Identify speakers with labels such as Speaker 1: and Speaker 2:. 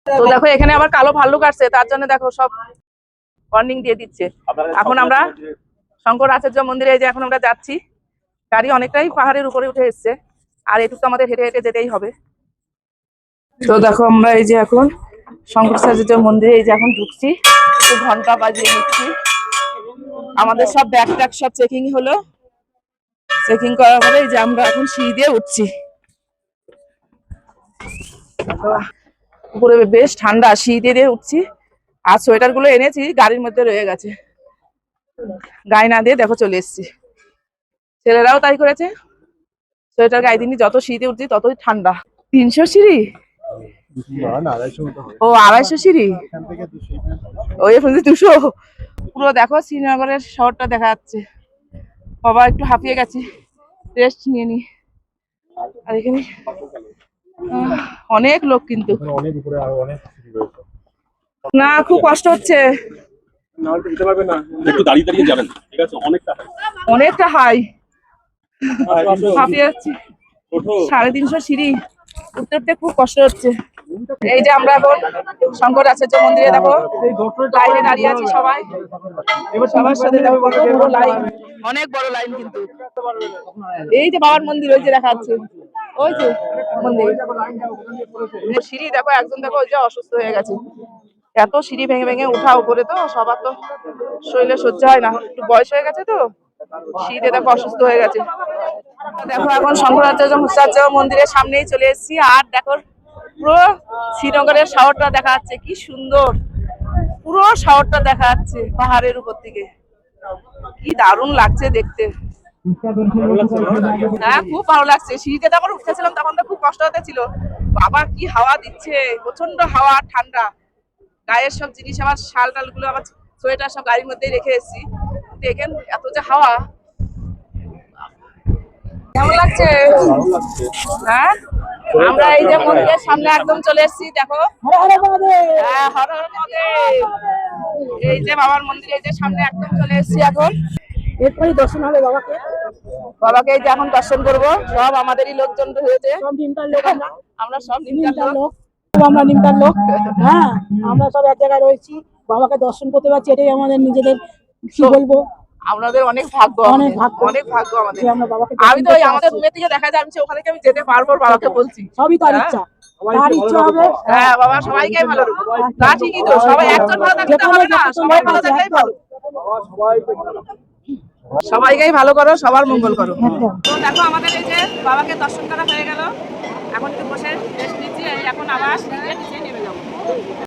Speaker 1: তো দেখো এখানে আবার কালো ভাল্লুক আসছে, তার জন্য দেখো সব ওয়ার্নিং দিয়ে দিচ্ছে। এখন আমরা শঙ্কর আচার্য মন্দিরে এই যে এখন আমরা যাচ্ছি, গাড়ি অনেকটাই পাহাড়ের উপরে উঠে এসছে, আর এটুকু আমাদের হেঁটে হেঁটে যেতেই হবে। তো দেখো আমরা এই যে এখন শঙ্করাচার্য মন্দিরে এই যে এখন ঢুকছি, একটু ঘন্টা বাজিয়ে নিচ্ছি। আমাদের সব ব্যাগ ট্যাগ সব চেকিং হলো, চেকিং করার পরে এই যে আমরা এখন সিঁড়ি দিয়ে উঠছি। উপরে বেশ ঠান্ডা, সিঁড়ি দিয়ে উঠছি, আর সোয়েটার গুলো এনেছি গাড়ির মধ্যে রয়ে গেছে, গায়ে না দিয়ে দেখো চলে এসছি। ছেলেরাও তাই করেছে, সোয়েটার গায়ে দিনই, যত সিঁড়িতে উঠছি ততই ঠান্ডা। 300 সিঁড়ি, ও 250 সিঁড়ি, ওই 200। পুরো দেখো শ্রীনগরের শহরটা দেখা যাচ্ছে। বাবা একটু হাঁপিয়ে গেছি, রেস্ট নিয়ে নি। আর এখানে অনেক লোক, কিন্তু না খুব কষ্ট হচ্ছে, অনেকটা হাই, হাঁপিয়ে যাচ্ছি। 350 সিঁড়ি উঠতে উঠতে খুব কষ্ট হচ্ছে। এই যে আমরা এখন শঙ্কর আচার্য মন্দিরে দেখো লাইনে দাঁড়িয়ে আছি সবাই, সবার সাথে দেখো কত বড় লাইন, অনেক বড় লাইন। কিন্তু এই যে বাবার মন্দির ওই যে দেখা যাচ্ছে, ওই যে মন্দির, সিঁড়ি দেখো, একজন দেখো ওই যে অসুস্থ হয়ে গেছে, এত সিঁড়ি ভেঙে ভেঙে উঠা উপরে, তো সবার তো শরীরে সহ্য হয় না, একটু বয়স হয়ে গেছে তো সিঁড়িতে দেখো অসুস্থ হয়ে গেছে। দেখো এখন শঙ্করাচার্য মন্দিরের সামনেই চলে এসেছি, আর দেখো পুরো শ্রীনগরের শহরটা দেখা যাচ্ছে, কি সুন্দর পুরো শহরটা দেখা যাচ্ছে পাহাড়ের উপর থেকে, কি দারুণ লাগছে দেখতে। হ্যাঁ খুব ভালো লাগছে, সিঁড়িতে যখন উঠতেছিলাম তখন তো খুব কষ্ট হতেছিল, বাবা কি হাওয়া দিচ্ছে, প্রচন্ড হাওয়া, ঠান্ডা। গায়ের সব জিনিস আবার শাল টাল গুলো আবার সোয়েটার সব গাড়ির মধ্যেই রেখে এসেছি, দেখেন এত যে হাওয়া। কেমন লাগছে? হ্যাঁ আমরা এই যে মন্দিরের সামনে একদম চলে এসেছি, দেখো হ্যাঁ হর হর মহাদেব, এই যে বাবার মন্দির এই যে সামনে একদম চলে এসেছি। এখন
Speaker 2: এরপরে দর্শন হবে বাবাকে,
Speaker 1: বাবাকে এই যে এখন দর্শন করবো, সব আমাদেরই লোকজন হয়েছে,
Speaker 2: সব নিমতার লোক,
Speaker 1: আমরা সব নিমতার লোক,
Speaker 2: আমরা নিমতার লোক। হ্যাঁ আমরা সব এক জায়গায় রয়েছি, বাবাকে দর্শন করতে পারছি, এটাই আমাদের নিজেদের কি বলবো,
Speaker 1: আমাদের অনেক ভাগ্য,
Speaker 2: অনেক ভাগ্য,
Speaker 1: অনেক ভাগ্য আমাদের।
Speaker 2: আমরা বাবাকে
Speaker 1: আমি তো আমাদের রুমে থেকে দেখা যায়, আমি ওখানে আমি যেতে পারবো, বাবাকে বলছি
Speaker 2: সবই তার ইচ্ছা, তার ইচ্ছা হবে।
Speaker 1: হ্যাঁ বাবা সবাইকে ভালো রাখো, না ঠিকই তো, সবাই একজন ভালো থাকতে হবে না, সবাই ভালো থাকলেই ভালো, সবাইকেই ভালো করো, সবার মঙ্গল করো। তো দেখো আমাদের এই যে বাবাকে দর্শন করা হয়ে গেল, এখন একটু বসে রেস্ট নিচ্ছি, এখন আবার